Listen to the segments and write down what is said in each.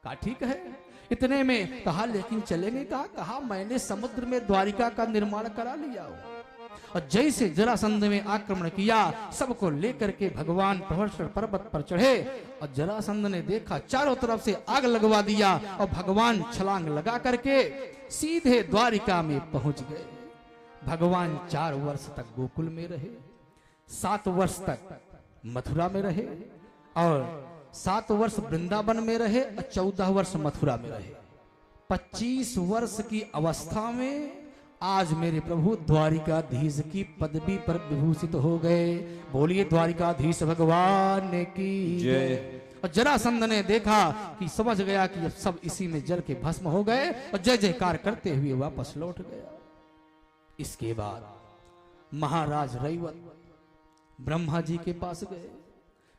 कहा ठीक है। इतने में कहा लेकिन चलेंगे, कहा मैंने समुद्र में द्वारिका का निर्माण करा लिया हो। और जैसे जरासंध में आक्रमण किया, सबको लेकर के भगवान प्रहर्षण पर्वत पर चढ़े और जरासंध ने देखा चारों तरफ से आग लगवा दिया और भगवान छलांग लगा करके सीधे द्वारिका में पहुंच गए। भगवान 4 वर्ष तक गोकुल में रहे, 7 वर्ष तक मथुरा में रहे और 7 वर्ष वृंदावन में रहे और 14 वर्ष मथुरा में रहे। 25 वर्ष की अवस्था में आज मेरे प्रभु द्वारिकाधीश की पदवी पर विभूषित हो गए। बोलिए द्वारिकाधीश भगवान की जय। और जरासंध ने देखा कि समझ गया कि अब सब इसी में जल के भस्म हो गए और जय जयकार करते हुए वापस लौट गया। इसके बाद महाराज रैवत ब्रह्मा जी के पास गए।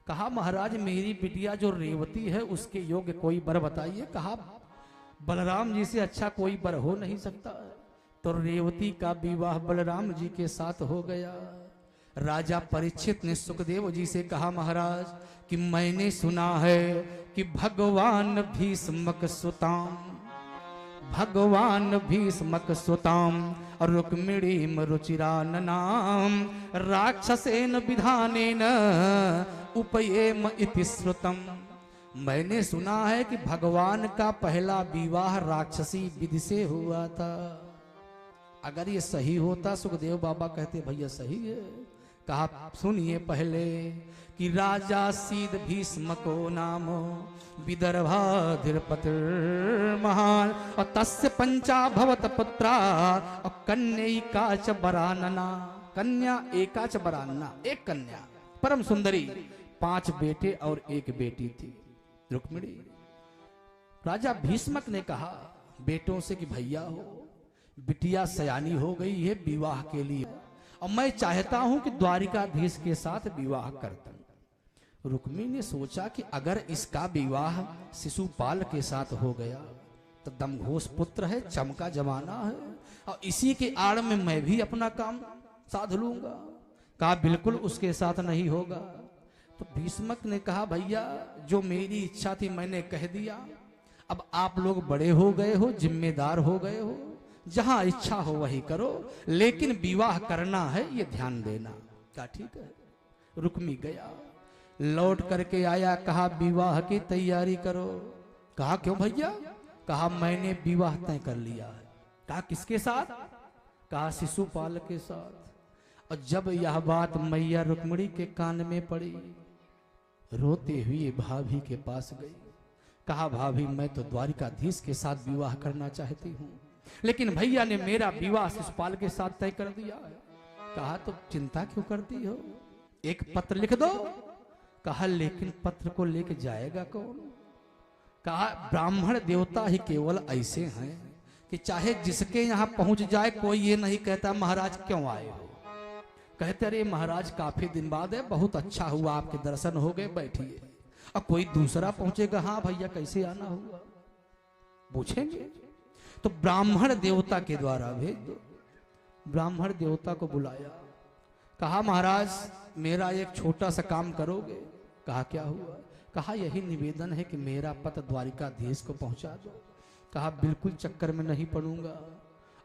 कहा महाराज मेरी बिटिया जो रेवती है उसके योग्य कोई वर बताइए। कहा बलराम जी से अच्छा कोई वर हो नहीं सकता। तो रेवती का विवाह बलराम जी के साथ हो गया। राजा परीक्षित ने सुखदेव जी से कहा महाराज कि मैंने सुना है कि भगवान भीष्मक सुताम और रुक्मिणीम रुचिराननाम राक्षसेन विधानेन उपयेम इति श्रुतम। मैंने सुना है कि भगवान का पहला विवाह राक्षसी विधि से हुआ था। अगर ये सही होता सुखदेव बाबा कहते भैया सही है। कहा सुनिए पहले कि राजा सीध भीष्म को नामो विदर्भाधिपतिर महान और तस्य पंचा भवत पुत्रा और कन्या च बरानना। कन्या एका च बरानना, एक कन्या परम सुंदरी, 5 बेटे और 1 बेटी थी रुक्मिणी। राजा भीष्मक ने कहा बेटों से कि भैया हो बिटिया सयानी हो गई है विवाह के लिए और मैं चाहता हूं कि द्वारिकाधीश के साथ विवाह कर दूं। रुक्मी ने सोचा कि अगर इसका विवाह शिशुपाल के साथ हो गया तो दमघोष पुत्र है, चमका जमाना है और इसी के आड़ में मैं भी अपना काम साध लूंगा। कहा बिल्कुल उसके साथ नहीं होगा। तो भीष्मक ने कहा भैया जो मेरी इच्छा थी मैंने कह दिया। अब आप लोग बड़े हो गए हो, जिम्मेदार हो गए हो, जहां इच्छा हो वही करो, लेकिन विवाह करना है ये ध्यान देना। क्या ठीक है। रुक्मी गया, लौट करके आया, कहा विवाह की तैयारी करो। कहा क्यों भैया। कहा मैंने विवाह तय कर लिया है। कहा किसके साथ। कहा शिशुपाल के साथ। और जब यह बात मैया रुक्मिणी के कान में पड़ी, रोते हुए भाभी के पास गई। कहा भाभी मैं तो द्वारिकाधीश के साथ विवाह करना चाहती हूँ, लेकिन भैया ने मेरा विवाह शिशुपाल के साथ तय कर दिया है। कहा तो चिंता क्यों करती हो, एक पत्र लिख दो। कहा लेकिन पत्र को लेके जाएगा कौन। कहा ब्राह्मण देवता ही केवल ऐसे हैं कि चाहे जिसके यहाँ पहुंच जाए कोई ये नहीं कहता महाराज क्यों आए हो। कहते अरे महाराज काफी दिन बाद है, बहुत अच्छा हुआ आपके दर्शन हो गए, बैठिए। और कोई दूसरा पहुंचेगा हाँ भैया कैसे आना हुआ, पूछेंगे। तो ब्राह्मण देवता के द्वारा भेज दो। ब्राह्मण देवता को बुलाया। कहा महाराज मेरा एक छोटा सा काम करोगे। कहा क्या हुआ। कहा यही निवेदन है कि मेरा पत्र द्वारिकाधीश को पहुंचा दो। कहा बिल्कुल चक्कर में नहीं पड़ूंगा,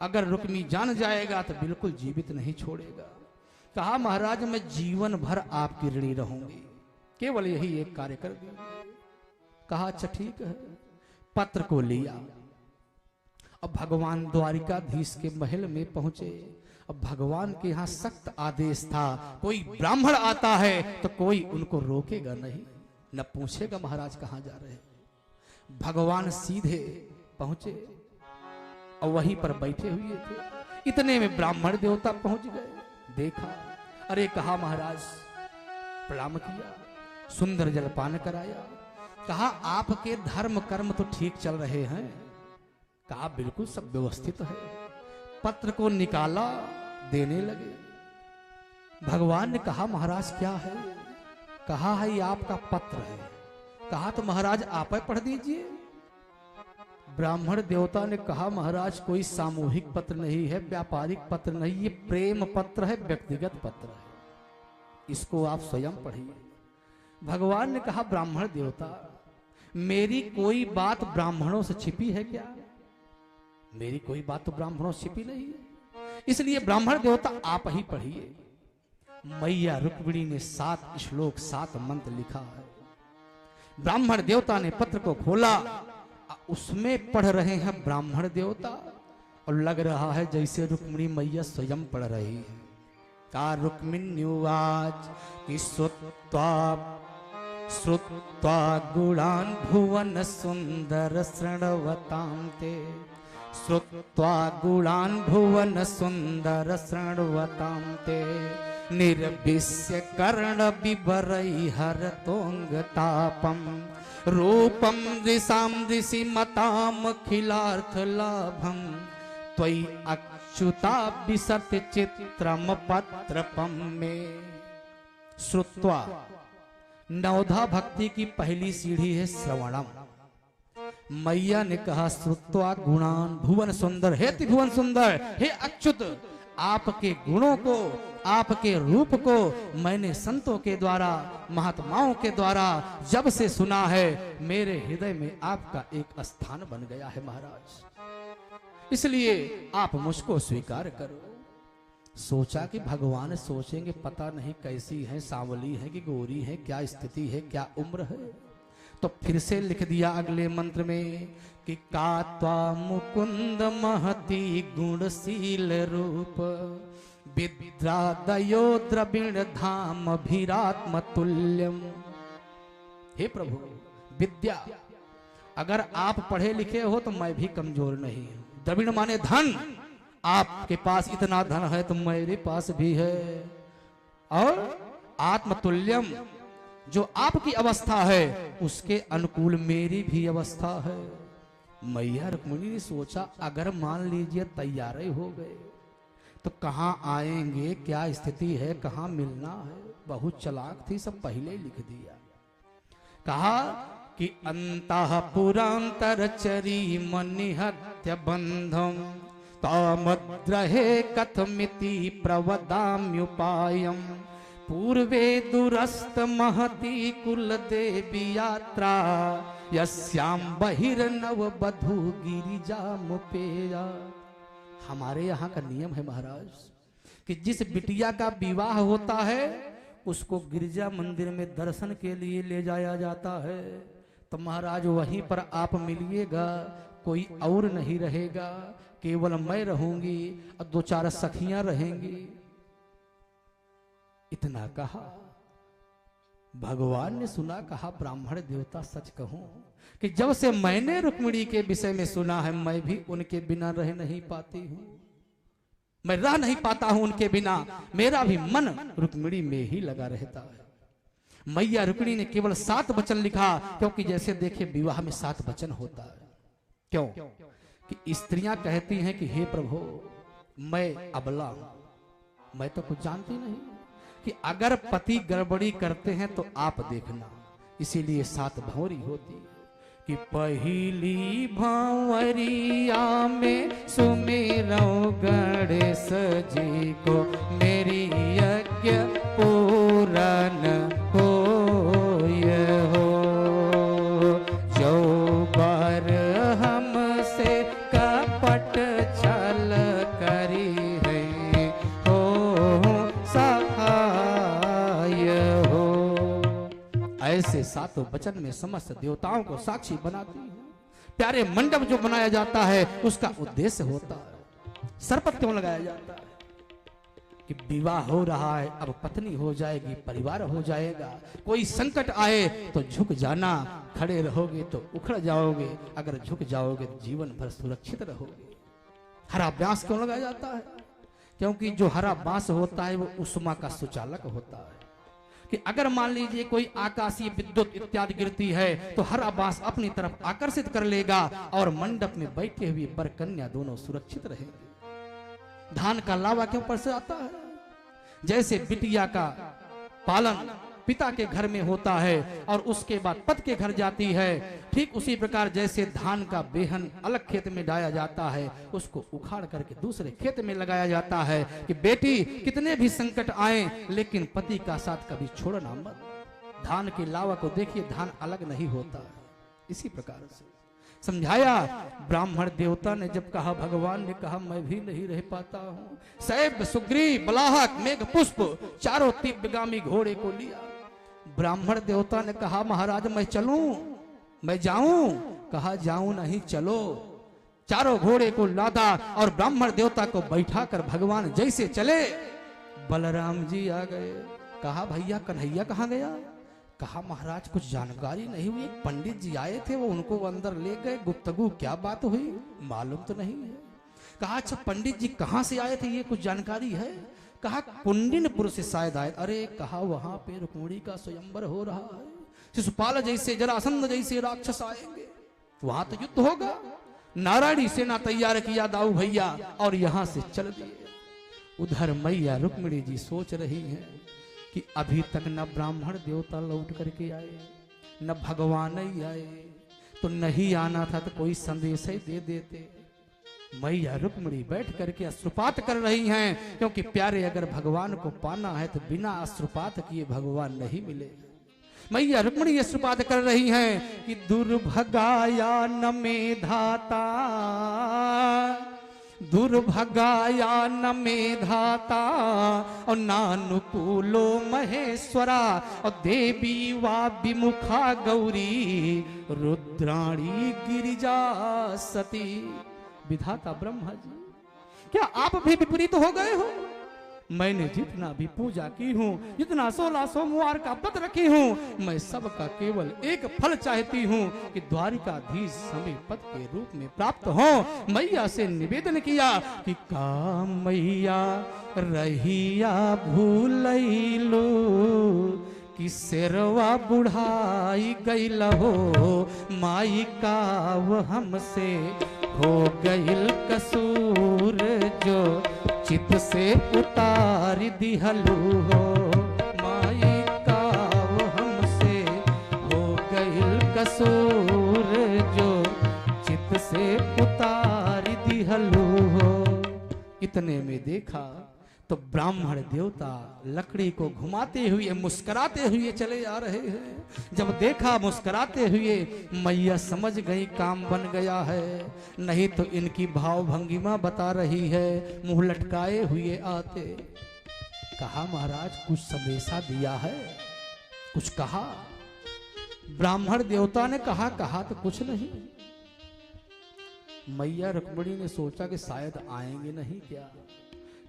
अगर रुक्मी जान जाएगा तो बिल्कुल जीवित नहीं छोड़ेगा। कहा महाराज मैं जीवन भर आपकी ऋणी रहूंगी, केवल यही एक कार्य कर दीजिए। कहा अच्छा ठीक है। पत्र को लिया। अब भगवान द्वारिकाधीश के महल में पहुंचे। अब भगवान के यहाँ सख्त आदेश था, कोई ब्राह्मण आता है तो कोई उनको रोकेगा नहीं, न पूछेगा महाराज कहाँ जा रहे हैं। भगवान सीधे पहुंचे और वहीं पर बैठे हुए थे। इतने में ब्राह्मण देवता पहुंच गए। देखा, अरे कहा महाराज प्रणाम किया, सुंदर जलपान कराया। कहा आपके धर्म कर्म तो ठीक चल रहे हैं। कहा बिल्कुल सब व्यवस्थित है। पत्र को निकाला, देने लगे। भगवान ने कहा महाराज क्या है। कहा है ये आपका पत्र है। कहा तो महाराज आप ही पढ़ दीजिए। ब्राह्मण देवता ने कहा महाराज कोई सामूहिक पत्र नहीं है, व्यापारिक पत्र नहीं, ये प्रेम पत्र है, व्यक्तिगत पत्र है, इसको आप स्वयं पढ़िए। भगवान ने कहा ब्राह्मण देवता मेरी कोई बात ब्राह्मणों से छिपी है क्या? मेरी कोई बात तो ब्राह्मणों से छिपी नहीं है, इसलिए ब्राह्मण देवता आप ही पढ़िए। मैया रुक्मिणी ने 7 श्लोक 7 मंत्र लिखा है। ब्राह्मण देवता ने पत्र को खोला, उसमें पढ़ रहे हैं ब्राह्मण देवता, और लग रहा है जैसे रुक्मिणी मैया स्वयं पढ़ रही है। का रुक्मिण्युवाच कि श्रुत्वा गुणान् भुवन सुंदर शृण्वतां ते, श्रुत्वा गुणान् भुवन सुंदर शृण्वतां ते, निर्विश्य कर्ण बिभरैर्हरतोऽङ्गतापम्, रूपं दृशां दृशि मतां खिलार्थ लाभं, त्वयि अच्युता विशति चित्रम पत्रपम में। श्रुत्वा, नवधा भक्ति की पहली सीढ़ी है श्रवणम। मैया ने कहा श्रुत्वा गुणान भुवन सुंदर, हे त्रिभुवन सुंदर, हे अच्युत, आपके गुणों को, आपके रूप को मैंने संतों के द्वारा, महात्माओं के द्वारा जब से सुना है, मेरे हृदय में आपका एक स्थान बन गया है महाराज, इसलिए आप मुझको स्वीकार करो। सोचा कि भगवान सोचेंगे पता नहीं कैसी है, सांवली है कि गोरी है, क्या स्थिति है, क्या उम्र है, तो फिर से लिख दिया अगले मंत्र में कि कात्वा मुकुंद महती गुणशील रूप, विद्रादयो द्रविण धाम भीरात्म तुल्यम। हे प्रभु, विद्या, अगर आप पढ़े लिखे हो तो मैं भी कमजोर नहीं हूं। द्रविण माने धन, आपके पास इतना धन है तो मेरे पास भी है। और आत्मतुल्यम, जो आपकी अवस्था है उसके अनुकूल मेरी भी अवस्था है। मैया रुक्मिणी ने सोचा अगर मान लीजिए तैयार ही हो गए तो कहां आएंगे, क्या स्थिति है, कहां मिलना है। बहुत चालाक थी, सब पहले ही लिख दिया। कहा कि अंतःपुरांतरचरी मनिहत्य बंधम, तामद्रहे कथमिति प्रवदाम्युपायम, पूर्वे दुरस्त महती कुल देवी यात्रा, यस्याम बहिर्नव बधू गिरिजा मुपेया। हमारे यहाँ का नियम है महाराज कि जिस बिटिया का विवाह होता है उसको गिरजा मंदिर में दर्शन के लिए ले जाया जाता है। तो महाराज वहीं पर आप मिलिएगा, कोई और नहीं रहेगा, केवल मैं रहूंगी और 2-4 सखियां रहेंगी। इतना कहा, भगवान ने सुना, कहा ब्राह्मण देवता सच कहूं कि जब से मैंने रुक्मिणी के विषय में सुना है, मैं भी उनके बिना रह नहीं पाती हूं, मैं रह नहीं पाता हूं उनके बिना, मेरा भी मन रुक्मिणी में ही लगा रहता है। मैया रुक्मिणी ने केवल 7 वचन लिखा, क्योंकि जैसे देखे विवाह में 7 वचन होता है। क्यों कि स्त्रियां कहती हैं कि हे प्रभु मैं अबला हूं, मैं तो कुछ जानती नहीं, कि अगर पति गड़बड़ी करते हैं तो आप देखना, इसीलिए 7 भंवरी होती है। कि पहली भंवरिया में सुमिरो गणेश जी को, मेरी यज्ञ पूरन होय हो, जो बार हमसे कपट छल करी है, हो सहाय हो। ऐसे 7 वचन में समस्त देवताओं को साक्षी बनाती है। प्यारे मंडप जो बनाया जाता है उसका उद्देश्य होता है, सरपत क्यों लगाया जाता है कि विवाह हो रहा है, अब पत्नी हो जाएगी, परिवार हो जाएगा, कोई संकट आए तो झुक जाना, खड़े रहोगे तो उखड़ जाओगे, अगर झुक जाओगे तो जीवन भर सुरक्षित रहोगे। हरा बांस क्यों लगाया जाता है? क्योंकि जो हरा बांस होता है वो उष्मा का सुचालक होता है, कि अगर मान लीजिए कोई आकाशीय विद्युत इत्यादि गिरती है तो हरा बांस अपनी तरफ आकर्षित कर लेगा और मंडप में बैठे हुए वर कन्या दोनों सुरक्षित रहेंगे। धान का लावा क्यों परसाता है? जैसे बिटिया का पालन पिता के घर में होता है और उसके बाद पति के घर जाती है, ठीक उसी प्रकार जैसे धान का बेहन अलग खेत में डाया जाता है, उसको उखाड़ करके दूसरे खेत में लगाया जाता है कि बेटी कितने भी संकट आए लेकिन पति का साथ कभी छोड़ना मत। धान के लावा को देखिए, धान अलग नहीं होता है, इसी प्रकार से समझाया। ब्राह्मण देवता ने जब कहा, भगवान ने कहा मैं भी नहीं रह पाता हूं। सैब, सुग्रीव, बलाहक, मेघ पुष्प चारों तीव्रगामी घोड़े को लिया। ब्राह्मण देवता ने कहा, महाराज मैं चलूं, मैं जाऊं? कहा जाऊं नहीं, चलो। चारों घोड़े को लादा और ब्राह्मण देवता को बैठाकर भगवान जैसे चले, बलराम जी आ गए। कहा भैया कन्हैया कहाँ गया? कहा महाराज कुछ जानकारी नहीं हुई, एक पंडित जी आए थे, वो उनको अंदर ले गए, गुफ्तगू क्या बात हुई मालूम तो नहीं है। कहा अच्छा पंडित जी कहाँ से आए थे, ये कुछ जानकारी है? कहा कुंडिनपुर से शायद आए। अरे कहा वहां पे रुक्मिणी का स्वयंवर हो रहा है, शिशुपाल जैसे, जरासंध जैसे राक्षस आएंगे, वहां तो युद्ध होगा। नारायणी सेना तैयार किया दाऊ भैया और यहां से चल दिए। उधर मैया रुक्मिणी जी सोच रही हैं कि अभी तक न ब्राह्मण देवता लौट करके आए, न भगवान ही आए, तो नहीं आना था तो कोई संदेश ही दे देते। मैया रुक्मिणी बैठ करके अश्रुपात कर रही हैं, क्योंकि प्यारे अगर भगवान को पाना है तो बिना अश्रुपात किए भगवान नहीं मिले। मैया रुक्मिणी अश्रुपात कर रही हैं कि दुर्भगाया न मेधाता, दुर्भगाया न मेधाता और नानुकूलो महेश्वरा और देवी वा विमुखा गौरी रुद्राणी गिरिजा सती। विधाता ब्रह्मा जी, क्या आप भी विपरीत हो गए हो? मैंने जितना भी पूजा की हूँ, जितना 16 सोमवार का व्रत रखी हूँ, मैं सबका केवल एक फल चाहती हूँ कि द्वारिकाधीश हमें पद के रूप में प्राप्त हो। मैया से निवेदन किया कि का मैया रहिया भूलैलो कि शेरवा बुढ़ाई गईल हो, माई का वो हमसे हो गईल कसूर जो चित से उतार दिहलू हो, माई का वो हमसे हो गईल कसूर जो चित से उतार दिहलू हो। इतने में देखा तो ब्राह्मण देवता लकड़ी को घुमाते हुए मुस्कुराते हुए चले आ रहे हैं। जब देखा मुस्कुराते हुए, मैया समझ गई काम बन गया है, नहीं तो इनकी भाव भंगिमा बता रही है, मुंह लटकाए हुए आते। कहा महाराज कुछ संदेशा दिया है, कुछ कहा? ब्राह्मण देवता ने कहा तो कुछ नहीं। मैया रुक्मिणी ने सोचा कि शायद आएंगे नहीं क्या।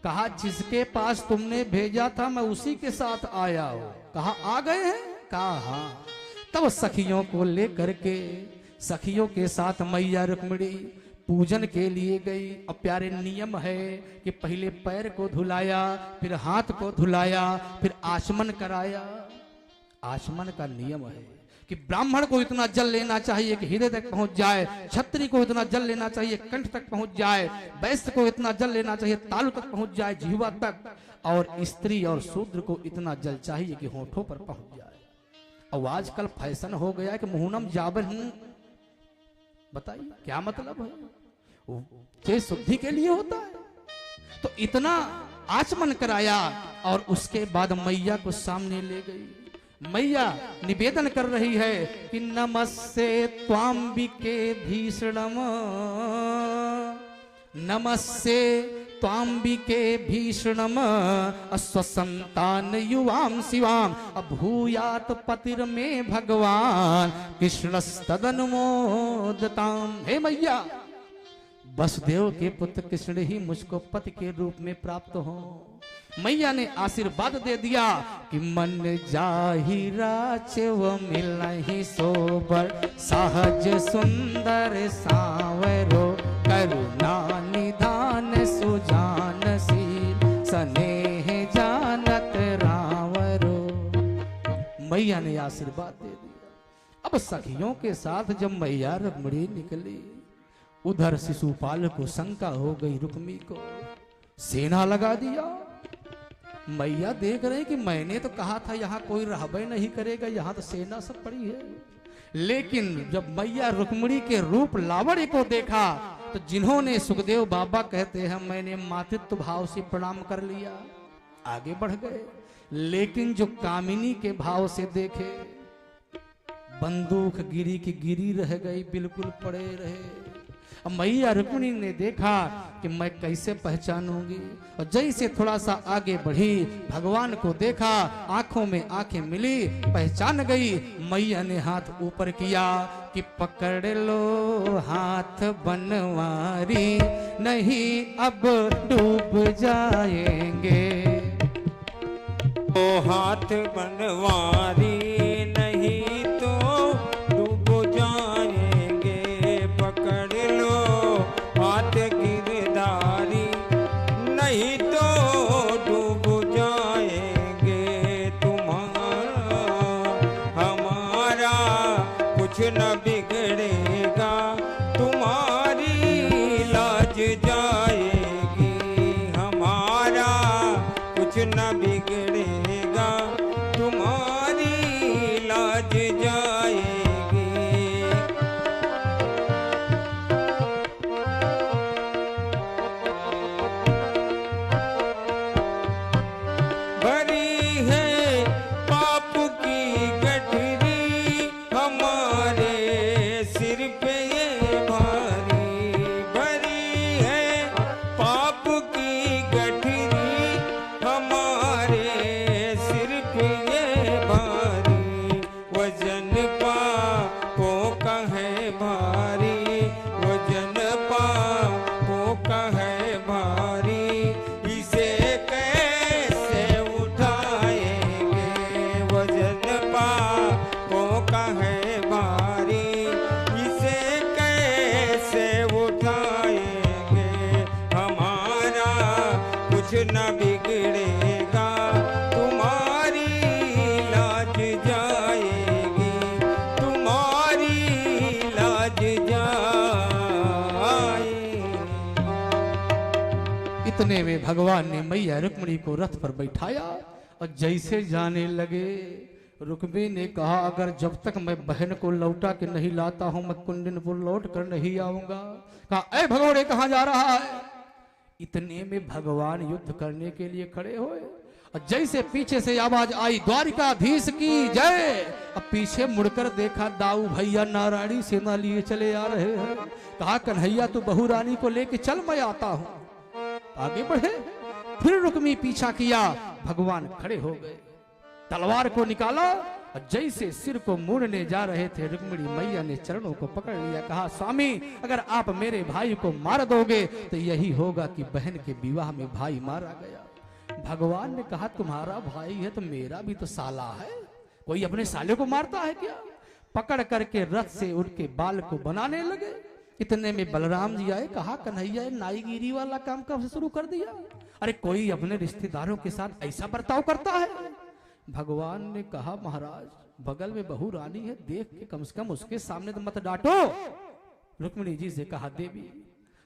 कहा जिसके पास तुमने भेजा था मैं उसी के साथ आया हूं। कहा आ गए हैं? कहा हाँ। तब सखियों को लेकर के, सखियों के साथ मैया रुक्मिणी पूजन के लिए गई। अब प्यारे नियम है कि पहले पैर को धुलाया, फिर हाथ को धुलाया, फिर आचमन कराया। आचमन का नियम है कि ब्राह्मण को इतना जल लेना चाहिए कि हृदय तक पहुंच जाए, क्षत्रिय को इतना जल लेना चाहिए कंठ तक पहुंच जाए, वैश्य को इतना जल लेना चाहिए तालु तक पहुंच जाए, जिह्वा तक, और स्त्री और शूद्र को इतना जल चाहिए कि होठों पर पहुंच जाए। और आजकल फैशन हो गया है कि मुहूर्नम जावन, बताइए क्या मतलब है? ये शुद्धि के लिए होता है। तो इतना आचमन कराया और उसके बाद मैया को सामने ले गई। मैया निवेदन कर रही है कि नमस्ते त्वाम्बिके भीषणम, नमस्ते त्वाम्बिके भीषणम अस्वसंतान युवाम शिवाम अभूयात पतिर में भगवान कृष्णस्तदनुमोदताम। हे मैया, वसुदेव के पुत्र कृष्ण ही मुझको पति के रूप में प्राप्त हो। मैया ने आशीर्वाद दे दिया कि मन जाहिरा चेव मिलहि सोबर सहज सुंदर सावरो करुणा निधान सुजानशील स्नेह जानत रावरो। मैया ने आशीर्वाद दे दिया। अब सखियों के साथ जब मैया रुक्मिणी निकली, उधर शिशुपाल को शंका हो गई, रुक्मी को सेना लगा दिया। मैया देख रहे कि मैंने तो कहा था यहाँ कोई रहबे नहीं करेगा, यहाँ तो सेना सब पड़ी है। लेकिन जब मैया रुक्मिणी के रूप लावण्य को देखा तो जिन्होंने सुखदेव बाबा कहते हैं मैंने मातृत्व भाव से प्रणाम कर लिया, आगे बढ़ गए। लेकिन जो कामिनी के भाव से देखे, बंदूक गिरी की गिरी रह गई, बिल्कुल पड़े रहे। अब मैया रुक्मिणी ने देखा कि मैं कैसे पहचानूंगी, और जैसे थोड़ा सा आगे बढ़ी, भगवान को देखा, आंखों में आंखें मिली, पहचान गई। मैया ने हाथ ऊपर किया कि पकड़ लो हाथ बनवारी, नहीं अब डूब जाएंगे। ओ हाथ बनवारी नहीं तो डूब जाएंगे, पकड़ लो हाथ गिरधारी नहीं तो डूब जाएंगे। तुम्हारा हमारा कुछ न बिगड़ेगा, तुम्हारी लाज जाएगी। हमारा कुछ न बिगड़ेगा, तुम्हारी लाज जाएगी। भरी है पाप की गठरी हमारे सिर पे ये भारी, भरी है पाप की गठरी हमारे सिर पे ये भारी। वजन पापों का है भारी, वजन पापों का है भारी, इसे कैसे उठाएंगे। वजन पापों का है भारी, इसे कैसे उठाएंगे। हमारा कुछ न बिगड़ेगा, तुम्हारी लाज जाएगी, तुम्हारी लाज जाएगी। इतने में भगवान ने मैया रुक्मिणी को रथ पर बैठाया और जैसे जाने लगे, रुक्मिणी ने कहा अगर जब तक मैं बहन को लौटा के नहीं लाता हूं मैं कुंडनपुर लौट कर नहीं आऊंगा। कहा ए भगोड़े कहां जा रहा है। इतने में भगवान युद्ध करने के लिए खड़े हुए और जैसे पीछे से आवाज आई द्वारिकाधीश की जय। अब पीछे मुड़कर देखा दाऊ भैया नारायणी सेना लिए चले आ रहे हैं। कहा कन्हैया तू बहू रानी को लेके चल मैं आता हूं। आगे बढ़े, फिर रुक्मी पीछा किया, भगवान खड़े हो गए, तलवार को निकाला और जैसे सिर को मोड़ने जा रहे थे रुक्मिणी मैया ने चरणों को पकड़ लिया। कहा स्वामी अगर आप मेरे भाई को मार दोगे तो यही होगा कि बहन के विवाह में भाई मारा गया। भगवान ने कहा तुम्हारा भाई है तो मेरा भी तो साला है, कोई अपने साले को मारता है क्या। पकड़ करके रथ से उठ के बाल को बनाने लगे। इतने में बलराम जी आए। कहा कन्हैया नाईगिरी वाला काम कब से शुरू कर दिया। अरे कोई अपने रिश्तेदारों के साथ ऐसा बर्ताव करता है। भगवान ने कहा महाराज बगल में बहू रानी है, देख के कम से कम उसके सामने तो मत डांटो। रुक्मिणी जी से कहा देवी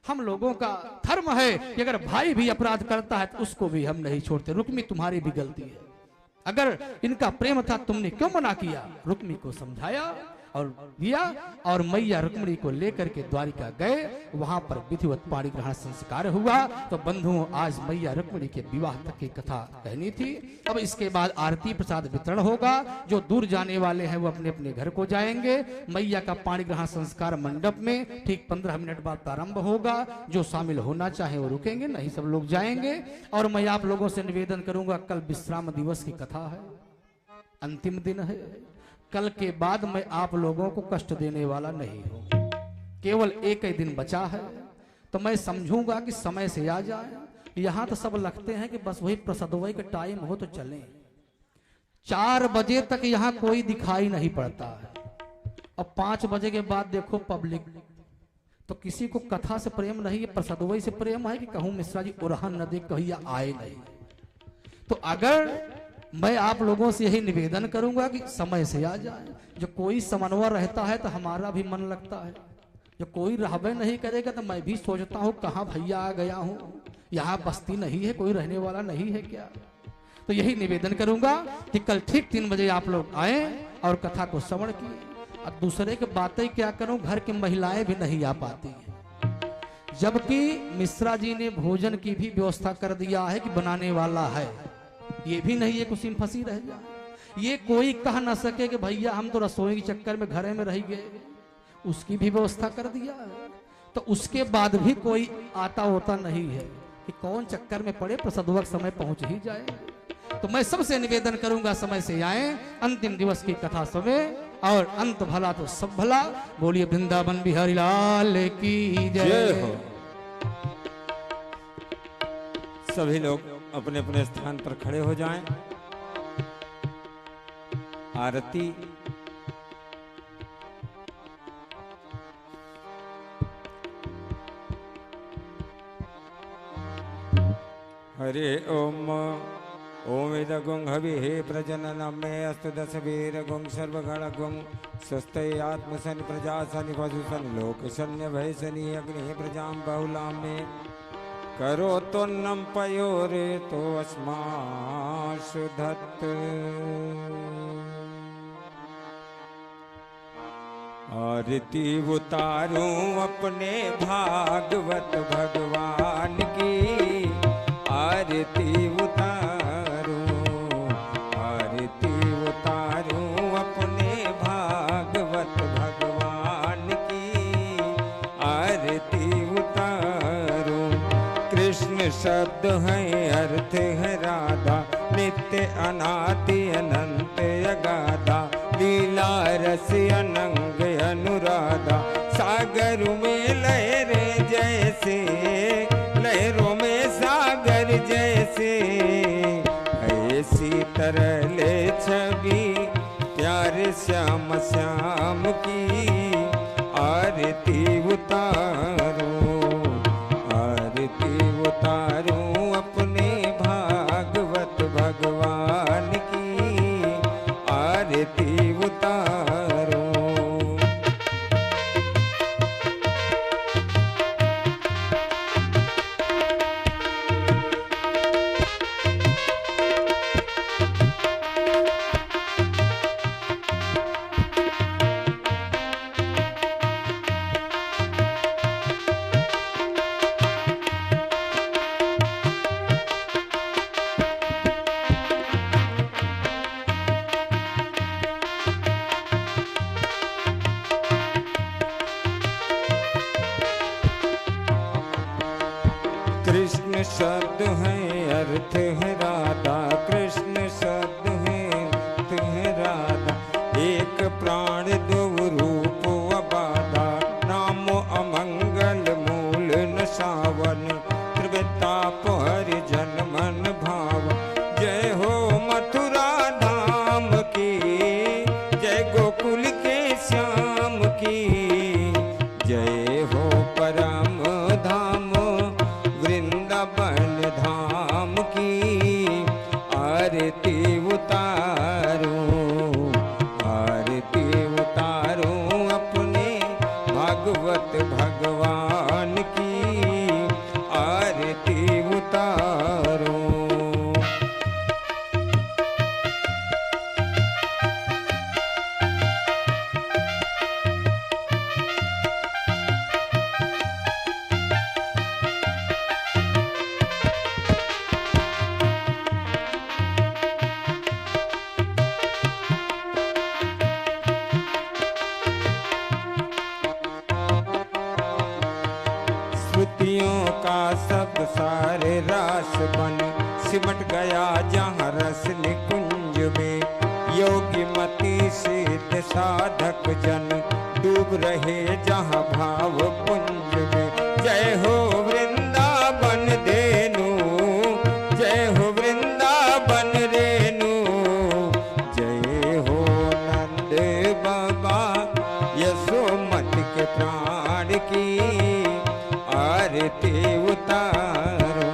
हम लोगों का धर्म है कि अगर भाई भी अपराध करता है तो उसको भी हम नहीं छोड़ते। रुक्मी तुम्हारी भी गलती है, अगर इनका प्रेम था तुमने क्यों मना किया। रुक्मी को समझाया और दिया और मैया रुक्मिणी को लेकर के द्वारिका गए। वहां पर विधिवत पाणी ग्रहण संस्कार हुआ। तो बंधुओं आज मैया रुक्मिणी के विवाह तक की कथा कहनी थी। अब इसके बाद आरती प्रसाद वितरण होगा। जो दूर जाने वाले हैं वो अपने अपने घर को जाएंगे। मैया का पाणी ग्रहण संस्कार मंडप में ठीक 15 मिनट बाद प्रारंभ होगा। जो शामिल होना चाहे वो रुकेंगे, नहीं सब लोग जाएंगे। और मैं आप लोगों से निवेदन करूंगा कल विश्राम दिवस की कथा है, अंतिम दिन है। कल के बाद मैं आप लोगों को कष्ट देने वाला नहीं हूं। केवल एक ही दिन बचा है तो मैं समझूंगा कि समय से आ जाए। यहां तो सब लगते हैं कि बस वही प्रसदवई का टाइम हो तो चलें। 4 बजे तक यहां कोई दिखाई नहीं पड़ता है। अब 5 बजे के बाद देखो पब्लिक। तो किसी को कथा से प्रेम नहीं है, प्रसदवई से प्रेम है कि कहूं मिश्रा जी उरहन न दे कहिया आए नहीं। तो अगर मैं आप लोगों से यही निवेदन करूंगा कि समय से आ जाए। जो कोई समन्वय रहता है तो हमारा भी मन लगता है। जो कोई रहबे नहीं करेगा तो मैं भी सोचता हूँ कहाँ भैया आ गया हूँ, यहाँ बस्ती नहीं है, कोई रहने वाला नहीं है क्या। तो यही निवेदन करूंगा कि कल ठीक 3 बजे आप लोग आए और कथा को श्रवण किए। और दूसरे की बातें क्या करूं, घर की महिलाएं भी नहीं आ पाती, जबकि मिश्रा जी ने भोजन की भी व्यवस्था कर दिया है कि बनाने वाला है। ये भी नहीं है कुछ फंसी रह जाए। ये कोई कह ना सके कि भैया हम तो रसोई के चक्कर में घरे में रह गए, उसकी भी व्यवस्था कर दिया है। तो उसके बाद भी कोई आता होता नहीं है कि कौन चक्कर में पड़े, प्रसाद वक्त समय पहुंच ही जाए। तो मैं सबसे निवेदन करूंगा समय से आए, अंतिम दिवस की कथा सुने और अंत भला तो सब भला। बोलिए वृंदावन बिहारी लाल की जय हो। सभी लोग अपने अपने स्थान पर खड़े हो जाएं। आरती हरे ओम ओम इदगुं हविः प्रजननं मे अस्तु दशवीरगुं सर्वगणगुं स्वस्ति आत्मसन् प्रजासन् पशुसन् लोकसन् भयसनि अग्निः प्रजां बहुलां मे करोतु नं पयोरे तो अस्मासु धत्त। आरती उतारूं अपने भागवत भगवान की, आरती उतारूं, आरती उतारूं अपने भागवत भगवान की, आरती उतारूं। कृष्ण शब्द है अर्थ है राधा, नित्य अनादि अनंत अगाधा, लीला रस अनंग अनुराधा, सागर में लहरें जैसे, लहरों में सागर जैसे, ऐसी तरले छवि प्यार श्याम श्याम की, आरती उतारूं, आरती उतारूं अपने भागवत भगवान की, आरती उतारूं। कृष्ण शब्द है अर्थ है राधा, कृष्ण शब्द है अर्थ है राधा, एक प्राण दो रूप अबाधा, नाम अमंगल मूल न सावन, त्रिवताप हरि जन मन भाव। जय हो मथुरा धाम की, जय गोकुल के श्याम की, जय हो परम धाम वृंदावन धाम की, आरती उतारूं, आरती उतारूं अपने भागवत भगवान की, आरती उतारूं। श्रुतियों का सब सारे रास बन, सिमट गया जहाँ रस निकुंज में, योगी मति सिद्ध साधक जन, डूब रहे जहाँ भाव पुंज में। जय हो वृंदावन धेनु, जय हो वृंदावन रेणु, जय हो नंद बाबा यशोमति के प्राण की, आरती उतारूं,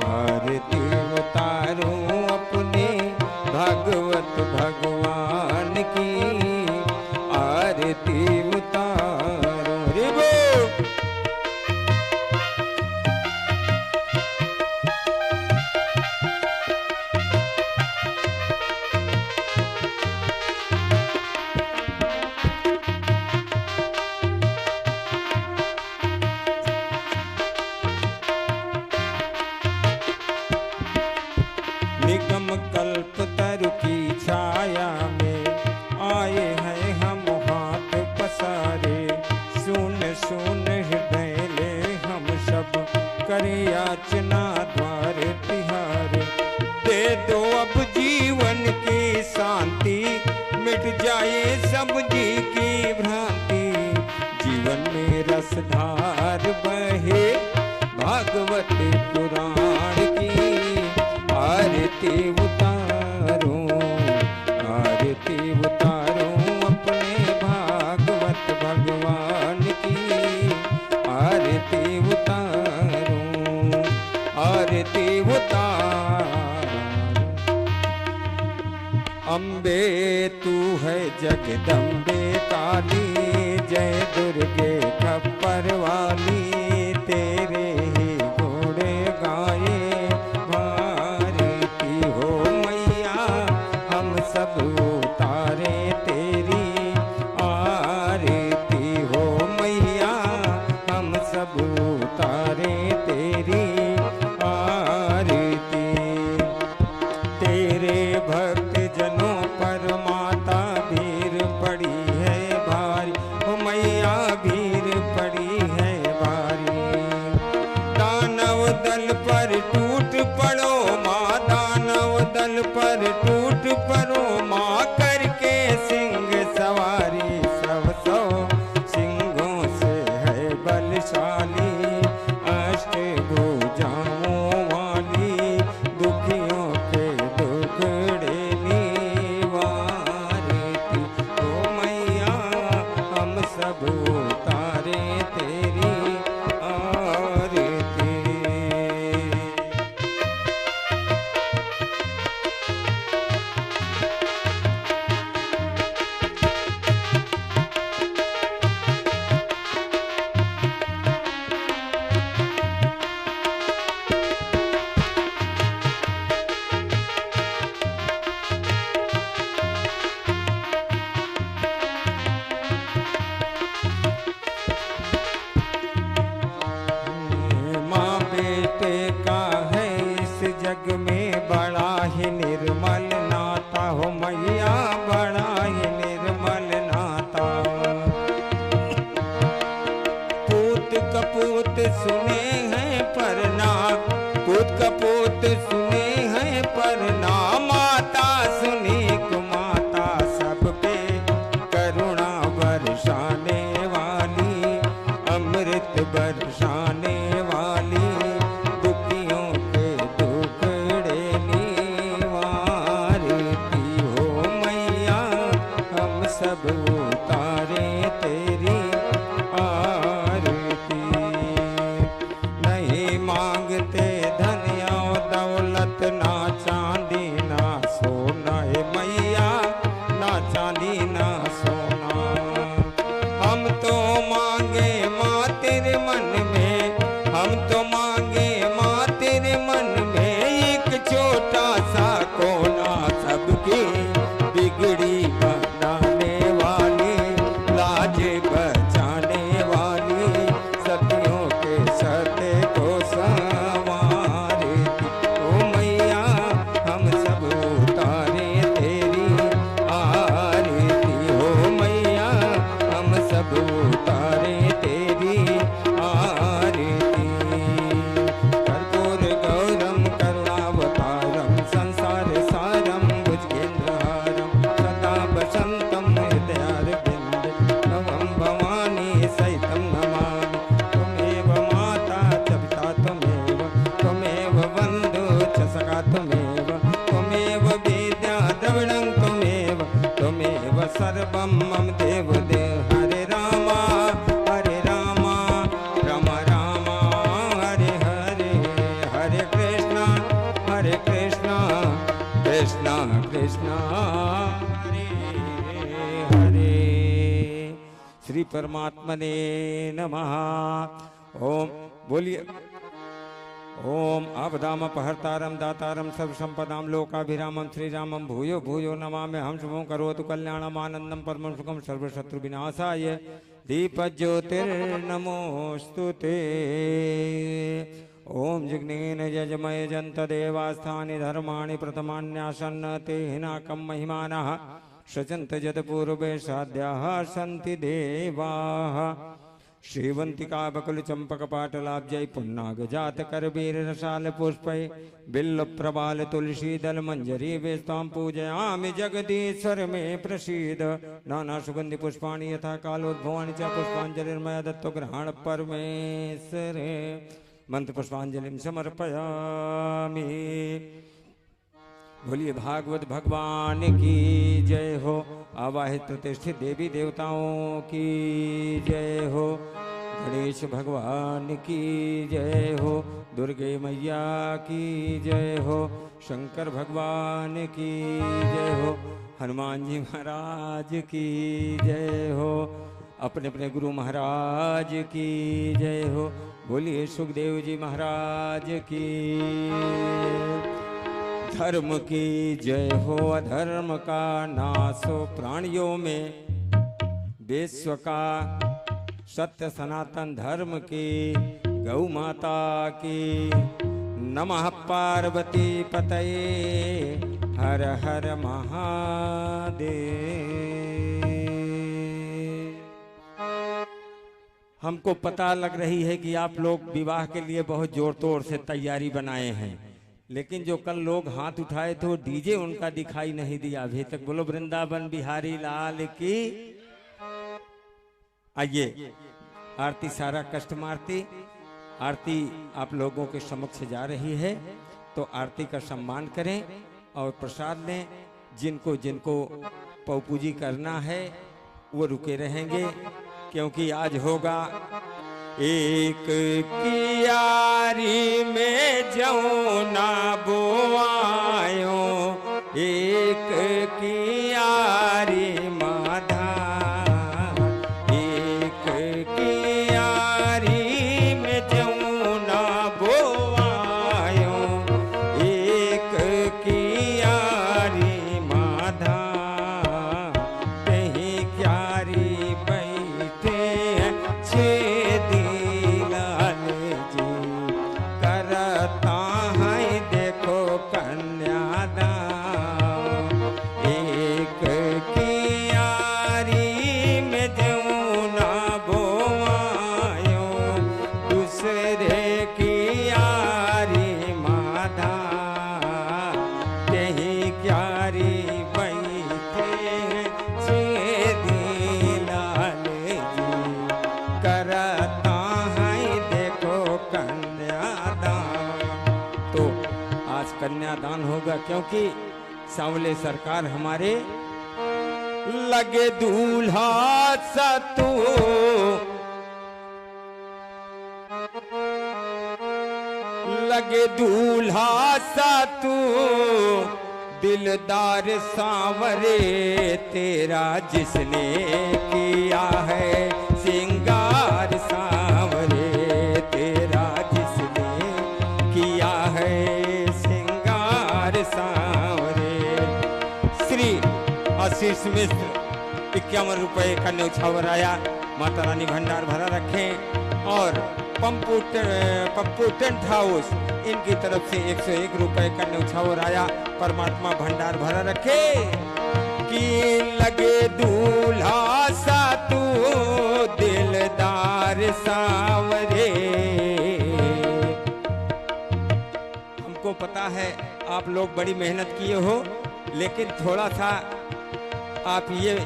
आरती उतारूं अपने भागवत भगवान की, आरती उतारूं। रे बोल। सुन हृदय ले हम सब करे याचना द्वार तिहारे। दे दो अब जीवन की शांति, मिट जाए सब जी की भ्रांति। जीवन में रसधार बहे भागवत पुराण की। आरती उतारो, आरती उतारो अपने भागवत भगवान की। आरती उतारो, आरती उतारो। अम्बे तू है जगदम्बे काली, जय दुर्गे खप्पर वाली। तेरे ही गुण गाए भारती हो मैया, हम सब उतारे तेरी आरती हो मैया। हम सब उतारे तेरी आरती। तेरे भक्त जनों पर माता भीड़ पड़ी है भारी, ओ मैया भीड़ पड़ी है भारी। दानव दल पर टूट पड़ो माँ, दानव दल पर टूट पड़ो माँ। करके सिंह सवारी सब सौ सिंहों से है बलशाली। अष्टभुजाओं वाली दुखियों के दुखड़े निवारती ओ मैया। हम सब उतारे तेरी आरती। माँ बेटे का है इस जग में बड़ा ही निर्मल नाता हो मैया, बड़ा ही निर्मल नाता। पूत कपूत सुने हैं पर ना, पूत कपूत सुने हैं पर ना। माता सुनी कुमाता सब पे करुणा बरसाने वाली, अमृत बरसाने वाली। दुखियों के दुखड़े निवारती हो मैया। हम सब उतारे तेरी आरती। नहीं मांगते धन और दौलत, ना चांदी ना सोना है मैया, ना चांदी ना सोना। हम तो मांगे माँ तेरे मन में, हम तो मांगे माँ तेरे मन में। एक छोटा सा कोना सबकी बिगड़ी बनाने वाली, लाज बचाने वाली। सतियों के सत्य को संवारती ओ मैया। हम सब उतारे तेरी आरती हो मैया। हम सब उतारे तेरी आरती। कर्पूर गौरम करुणावतारम, संसार सारम भुजगेन्द्रहारम। सदा वसंतम हृदयारविंद, नवम भवानी सहितं नमामि। त्वमेव माता च पिता त्वमेव, त्वमेव बन्धु च सखा त्वमेव। त्वमेव विद्या द्रविणं त्वमेव, त्वमेव सर्वं मम देव देव। हरे रामा रामा रामा हरे हरे। हरे कृष्णा कृष्णा कृष्णा हरे हरे। श्री परमात्मने नमः। ओम बोलिए। ओम आपदामपहर्तारं दातारं सर्वसंपदां लोकाभिरामं श्रीरामं भूयो भूयो नमामि। हम शुभं करोतु कल्याणम् आनन्दं परमं सुखं सर्वशत्रुविनाशाय। दीपज्योतिर्नमोऽस्तु ते। ओम जिग्नेन यजमय जन्त देवास्थानि धर्माणि प्रथमान्यासन्न ते हिनाकं महिमानः। सचन्त जत पूर्वे साध्याः सन्ति देवाः। श्रीवंतिका बकुल चंपक पाटलाब्ज पुन्नाग जात कर वीर रसाल पुष्पै बिल्ल प्रबाल तुलसी दल मंजरी वेस्ताम पूजयामि जगदीश्वर में प्रसीद नाना सुगंधि पुष्पाणि यथा कालोद्भवानि च पुष्पांजलिर्मया दत्तो ग्रहण परमेश्वर मंत्र पुष्पांजलिं समर्पयामि। बोलिए भागवत भगवान की जय हो। आवाहित प्रतिष्ठित देवी देवताओं की जय हो। गणेश भगवान की जय हो। दुर्गे मैया की जय हो। शंकर भगवान की जय हो। हनुमान जी महाराज की जय हो। अपने अपने गुरु महाराज की जय हो। बोलिए सुखदेव जी महाराज की। धर्म की जय हो। अधर्म का नाश हो। प्राणियों में विश्व का सत्य सनातन धर्म की। गौ माता की। नमः पार्वती पतये हर हर महादेव। हमको पता लग रही है कि आप लोग विवाह के लिए बहुत जोर तोड़ से तैयारी बनाए हैं, लेकिन जो कल लोग हाथ उठाए थे वो डीजे उनका दिखाई नहीं दिया अभी तक। बोलो वृंदावन बिहारी लाल की। आइए आरती सारा कष्ट मारती आरती आप लोगों के समक्ष जा रही है, तो आरती का सम्मान करें और प्रसाद लें। जिनको जिनको पौपूजी करना है वो रुके रहेंगे, क्योंकि आज होगा एक कियारी में जौना बोआयो। एक कियारी माधा। एक कियारी में जौना बोआयो। एक कियारी माधा। कहीं क्यारी बैठे छे दीलाल जी। करता है देखो कन्यादान। एक कियारी में जौना बोआयो। दूसरे कियारी माधा। कहीं क्यारी बैठे छे दीलाल जी। करता है देखो कन्यादान। तो आज कन्यादान होगा, क्योंकि सांवले सरकार हमारे लगे दूल्हा सतू। लगे दूल्हा सतू। दिलदार सांवरे तेरा जिसने किया है सिंगार। सांवरे तेरा जिसने किया है सिंगार। सांवरे श्री आशीष मिश्र 51 रुपए का न्यौछावर आया। माता रानी भंडार भरा रखें। और पप्पू टेंट हाउस इनकी तरफ से 101 रुपए का न्यौछावर आया। परमात्मा भंडार भरा रखे। कि लगे दूल्हा सा तू दिलदार सांवरे। हमको पता है आप लोग बड़ी मेहनत किए हो, लेकिन थोड़ा सा आप ये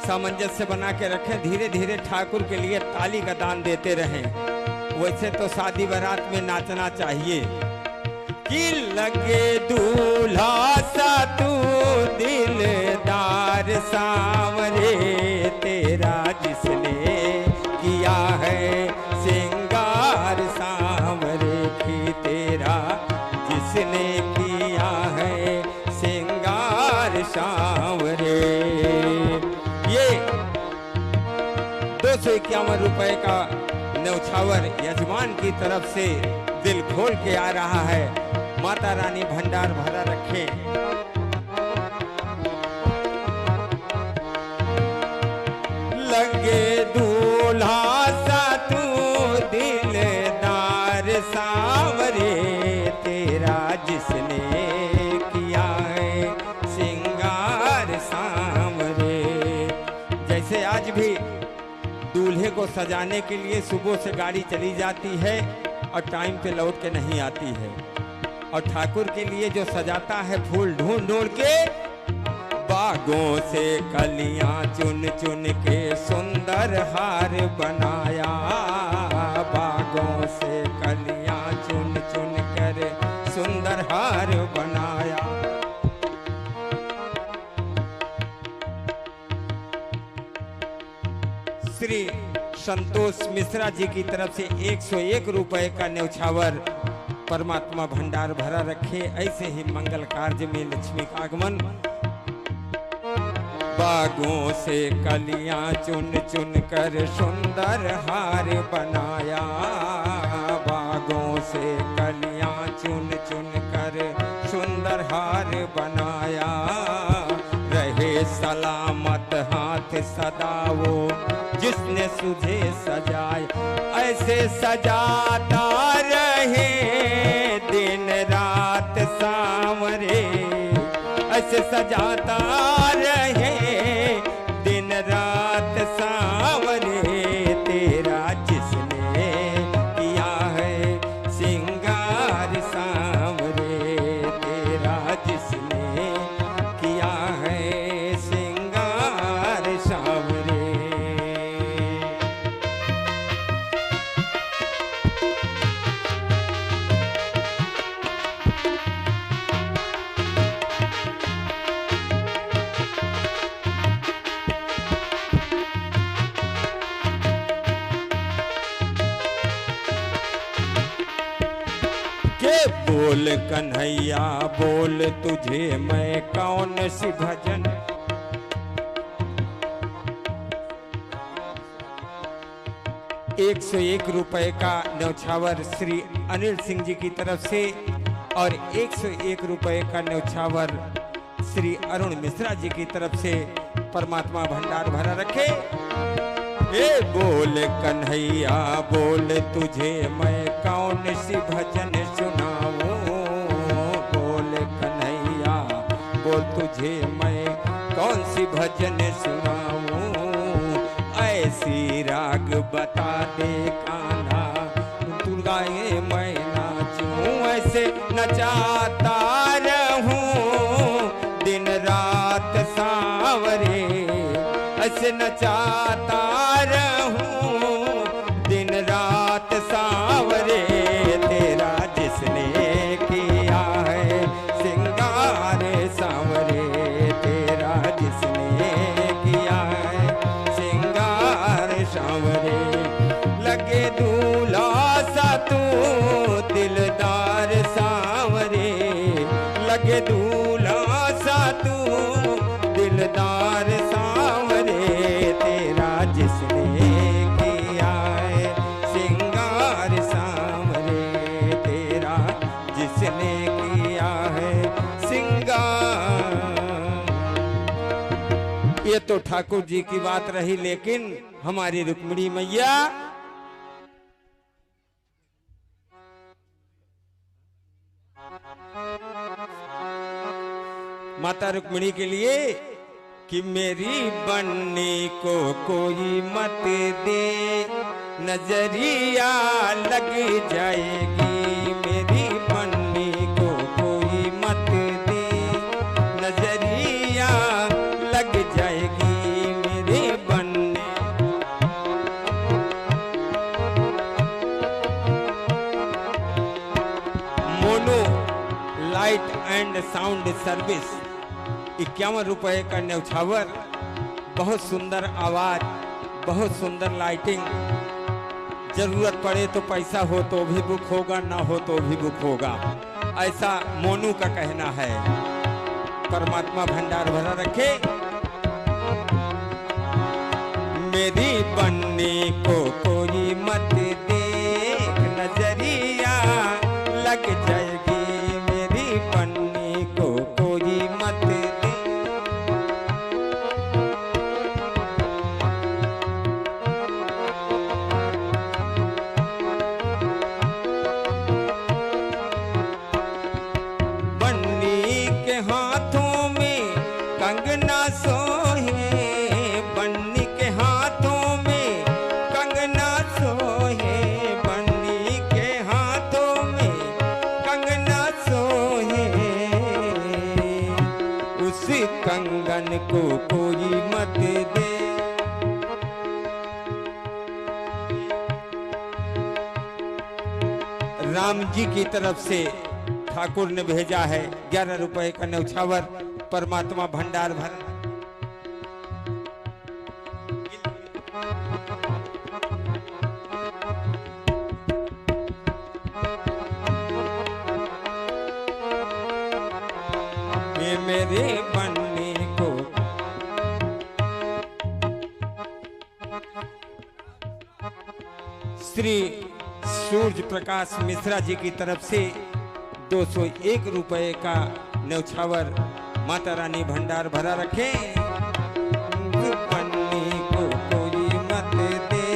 सामंजस्य बना के रखें। धीरे धीरे ठाकुर के लिए ताली का दान देते रहें। वैसे तो शादी बारात में नाचना चाहिए। कि लगे दूल्हा सा तू दिलदार सांवरे। तेरा जिसने किया है सिंगार। सांवरे की तेरा जिसने किया है सिंगार। सांवरे ये 251 रुपए का न्यौछावर यजमान की तरफ से दिल खोल के आ रहा है। माता रानी भंडार भरा रखे। लगे दूल्हा सा तू दिलदार सांवरे। तेरा जिसने किया है सिंगार। सांवरे जैसे आज भी दूल्हे दूल्हे को सजाने के लिए सुबह से गाड़ी चली जाती है और टाइम पे लौट के नहीं आती है। और ठाकुर के लिए जो सजाता है फूल ढूंढ ढूंढ के, बागों से कलियां चुन चुन के सुंदर हार बनाया, बागों से कलियां चुन चुन कर सुंदर हार बनाया। श्री संतोष मिश्रा जी की तरफ से 101 रुपए का न्यौछावर परमात्मा भंडार भरा रखे। ऐसे ही मंगल कार्य में लक्ष्मी का आगमन। बागों से कलियां चुन चुन कर सुंदर हार बनाया, बागों से कलियां चुन चुन कर सुंदर हार बनाया। रहे सलामत हाथ सदा वो जिसने तुझे सजाए, ऐसे सजाता रहे दिन रात सांवरे, ऐसे सजाता रहे दिन रात सांवरे। तेरा जिसने किया है सिंगार सांवरे, तेरा जिसने किया है सिंगार सांवरे। बोल कन्हैया बोल तुझे मैं कौन सी भजन, 101 रुपए का न्यौछावर श्री अनिल सिंह जी की तरफ से और 101 रुपए का न्यौछावर श्री अरुण मिश्रा जी की तरफ से परमात्मा भंडार भरा रखे। ए बोल कन्हैया बोल तुझे मैं कौन सी भजन सुनाऊं, बोल कन्हैया बोल तुझे मैं कौन सी भजन सुनाऊं। ऐसी राग बता दे कान्हा दुर्गाए मैं नाचूं, ऐसे नचाता रहूं दिन रात सांवरे, ऐसे नचाता रहूं दिन रात सांवरे। तेरा जिसने किया है सिंगार सांवरे, तेरा जिसने किया है सिंगार सांवरे। लगे दूल्हा सा तू दिलदार सांवरे, लगे दूल्हा सा तू दिलदार सांवरे। तेरा जिसने किया है सिंगार सांवरे, तेरा जिसने किया है सिंगार। ये तो ठाकुर जी की बात रही, लेकिन हमारी रुक्मिणी मैया माता रुक्मिणी के लिए कि मेरी बन्नी को कोई मत दे, नजरिया लग जाएगी। मेरी बन्नी को कोई मत दे, नजरिया लग जाएगी। मेरी बन्नी mono light and sound service 51 रुपए का न्यौछावर। बहुत सुंदर आवाज, बहुत सुंदर लाइटिंग। जरूरत पड़े तो पैसा हो तो भी बुक होगा, ना हो तो भी बुक होगा, ऐसा मोनू का कहना है। परमात्मा भंडार भरा रखे। मेरी बन्नी को कोई मत देख, नजरिया लग जाएगी। मेरी बन्नी को कोई मत दे। बन्नी के हाथों में कंगना सोहे, बन्नी के हाथों में को कोई मत दे। राम जी की तरफ से ठाकुर ने भेजा है 11 रुपए का न्यौछावर, परमात्मा भंडार भर। ये मेरे बनने को श्री सूर्य प्रकाश मिश्रा जी की तरफ से 201 रुपए का न्यौछावर, माता रानी भंडार भरा रखे। पन्नी को कोई मत दे,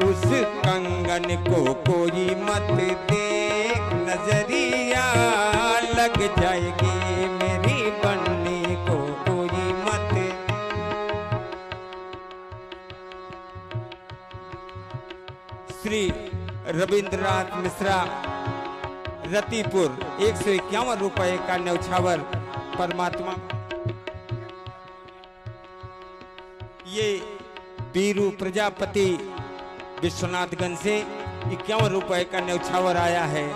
उस कंगन को कोई मत दे, नजरिया लग जाएगी मेरी पन्नी को कोई मत। श्री रविंद्रनाथ मिश्रा रतिपुर 151 रुपए का न्यौछावर, परमात्मा। ये बीरू प्रजापति विश्वनाथगंज से 51 रुपए का न्यौछावर आया है।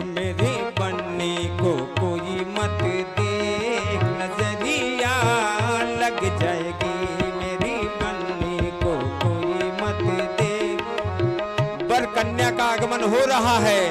मेरे बनने को कोई मत दे, नजरिया लग जाएगी मेरी बनने को कोई मत दे। वर कन्या का आगमन हो रहा है।